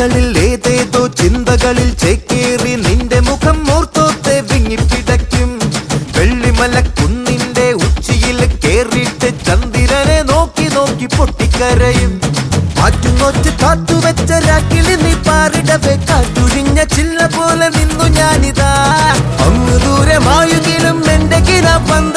ചിന്തകളിൽ ഏതേതോ ചിന്തകളിൽ ചേക്കേറി നിന്റെ മുഖം ഓർത്തോത്തെ വിങ്ങിപ്പിടയ്ക്കും. വെള്ളിമലക്കുന്നിന്റെ ഉച്ചിയിൽ കേറിയിട്ട് ചന്ദ്രനെ നോക്കി നോക്കി പൊട്ടിക്കരയും. മാറ്റുനോറ്റ് കാത്തുവെച്ച രാക്കിളി നീ പാറിടവേ കാറ്റുഴിഞ്ഞ ചില്ല പോലെ നിന്നു ഞാനിതാ. അങ്ങ് ദൂരെ മായുകിലും എന്റെ കിനാ പന്ത